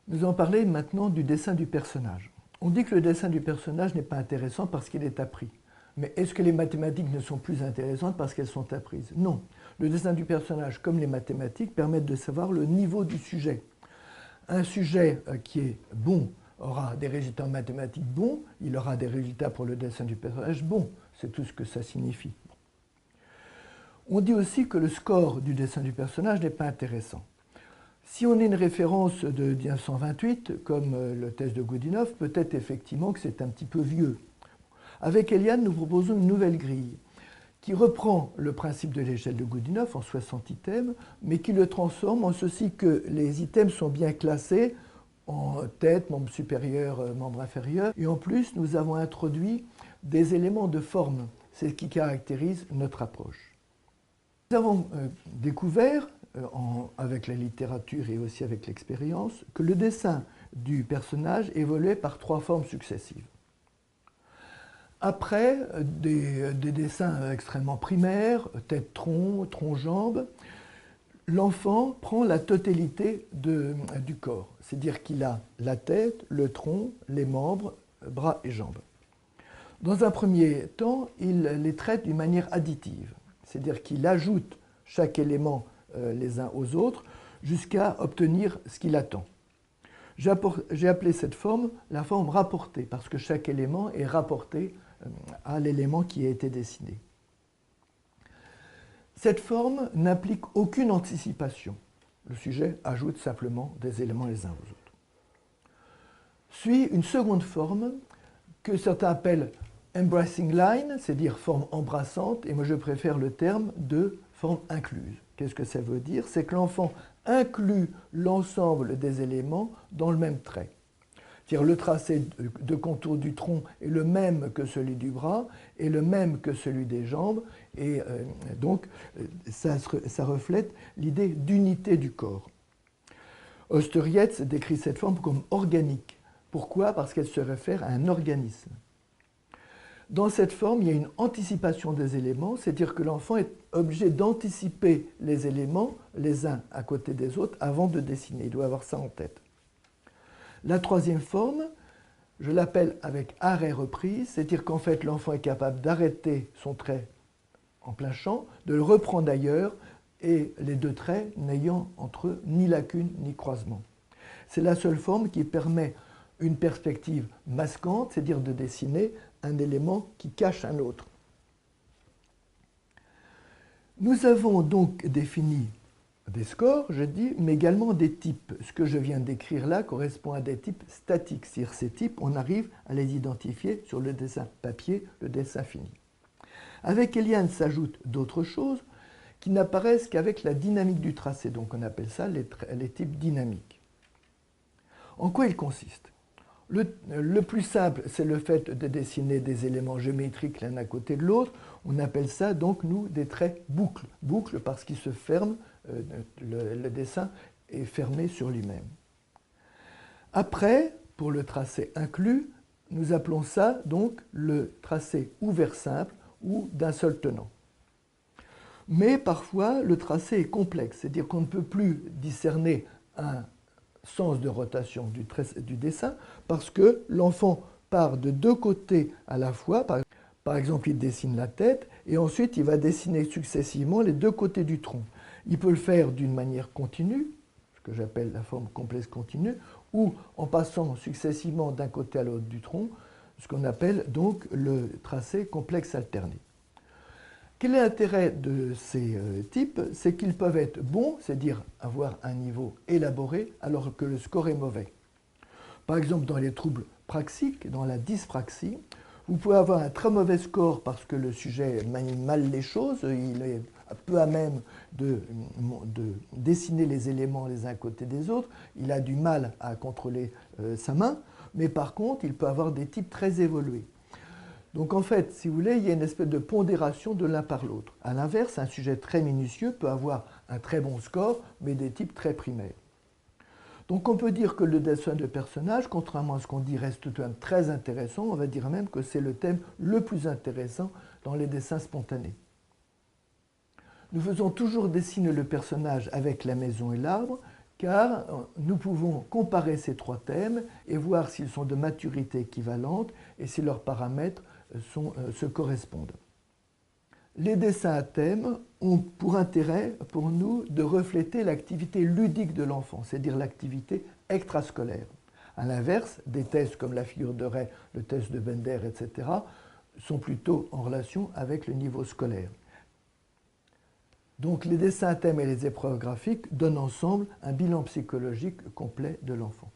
Nous allons parler maintenant du dessin du personnage. On dit que le dessin du personnage n'est pas intéressant parce qu'il est appris. Mais est-ce que les mathématiques ne sont plus intéressantes parce qu'elles sont apprises? Non. Le dessin du personnage, comme les mathématiques, permettent de savoir le niveau du sujet. Un sujet qui est bon aura des résultats mathématiques bons, il aura des résultats pour le dessin du personnage bons. C'est tout ce que ça signifie. On dit aussi que le score du dessin du personnage n'est pas intéressant. Si on a une référence de 1928, comme le test de Goodenough, peut-être effectivement que c'est un petit peu vieux. Avec Eliane, nous proposons une nouvelle grille qui reprend le principe de l'échelle de Goodenough en 60 items, mais qui le transforme en ceci que les items sont bien classés en tête, membre supérieur, membre inférieur. Et en plus, nous avons introduit des éléments de forme. C'est ce qui caractérise notre approche. Nous avons découvert, avec la littérature et aussi avec l'expérience, que le dessin du personnage évoluait par 3 formes successives. Après des dessins extrêmement primaires, tête-tronc, tronc-jambe, l'enfant prend la totalité du corps. C'est-à-dire qu'il a la tête, le tronc, les membres, bras et jambes. Dans un premier temps, il les traite d'une manière additive. C'est-à-dire qu'il ajoute chaque élément les uns aux autres jusqu'à obtenir ce qu'il attend. J'ai appelé cette forme la forme rapportée, parce que chaque élément est rapporté à l'élément qui a été dessiné. Cette forme n'implique aucune anticipation. Le sujet ajoute simplement des éléments les uns aux autres. Suit une seconde forme que certains appellent embracing line, c'est-à-dire forme embrassante, et moi je préfère le terme de forme incluse. Qu'est-ce que ça veut dire? C'est que l'enfant inclut l'ensemble des éléments dans le même trait. C'est-à-dire le tracé de contour du tronc est le même que celui du bras, et le même que celui des jambes, et donc ça reflète l'idée d'unité du corps. Osterietz décrit cette forme comme organique. Pourquoi? Parce qu'elle se réfère à un organisme. Dans cette forme, il y a une anticipation des éléments, c'est-à-dire que l'enfant est obligé d'anticiper les éléments les uns à côté des autres avant de dessiner. Il doit avoir ça en tête. La troisième forme, je l'appelle avec arrêt reprise, c'est-à-dire qu'en fait l'enfant est capable d'arrêter son trait en plein champ, de le reprendre ailleurs, et les deux traits n'ayant entre eux ni lacune ni croisement. C'est la seule forme qui permet une perspective masquante, c'est-à-dire de dessiner un élément qui cache un autre. Nous avons donc défini des scores, je dis, mais également des types. Ce que je viens d'écrire là correspond à des types statiques, c'est-à-dire ces types, on arrive à les identifier sur le dessin papier, le dessin fini. Avec Eliane s'ajoutent d'autres choses qui n'apparaissent qu'avec la dynamique du tracé, donc on appelle ça les types dynamiques. En quoi ils consistent? Le plus simple, c'est le fait de dessiner des éléments géométriques l'un à côté de l'autre. On appelle ça donc, nous, des traits boucles. Boucles parce qu'ils se ferment, le dessin est fermé sur lui-même. Après, pour le tracé inclus, nous appelons ça donc le tracé ouvert simple ou d'un seul tenant. Mais parfois, le tracé est complexe, c'est-à-dire qu'on ne peut plus discerner un sens de rotation du dessin parce que l'enfant part de deux côtés à la fois. Par exemple, il dessine la tête et ensuite il va dessiner successivement les deux côtés du tronc. Il peut le faire d'une manière continue, ce que j'appelle la forme complexe continue, ou en passant successivement d'un côté à l'autre du tronc, ce qu'on appelle donc le tracé complexe alterné. Quel est l'intérêt de ces types? C'est qu'ils peuvent être bons, c'est-à-dire avoir un niveau élaboré, alors que le score est mauvais. Par exemple, dans les troubles praxiques, dans la dyspraxie, vous pouvez avoir un très mauvais score parce que le sujet manie mal les choses, il est peu à même de dessiner les éléments les uns à côté des autres, il a du mal à contrôler sa main, mais par contre, il peut avoir des types très évolués. Donc en fait, si vous voulez, il y a une espèce de pondération de l'un par l'autre. A l'inverse, un sujet très minutieux peut avoir un très bon score, mais des types très primaires. Donc on peut dire que le dessin de personnage, contrairement à ce qu'on dit, reste tout de même très intéressant. On va dire même que c'est le thème le plus intéressant dans les dessins spontanés. Nous faisons toujours dessiner le personnage avec la maison et l'arbre, car nous pouvons comparer ces trois thèmes et voir s'ils sont de maturité équivalente et si leurs paramètres se correspondent. Les dessins à thème ont pour intérêt, pour nous, de refléter l'activité ludique de l'enfant, c'est-à-dire l'activité extrascolaire. À l'inverse, des tests comme la figure de Rey, le test de Bender, etc., sont plutôt en relation avec le niveau scolaire. Donc les dessins à thème et les épreuves graphiques donnent ensemble un bilan psychologique complet de l'enfant.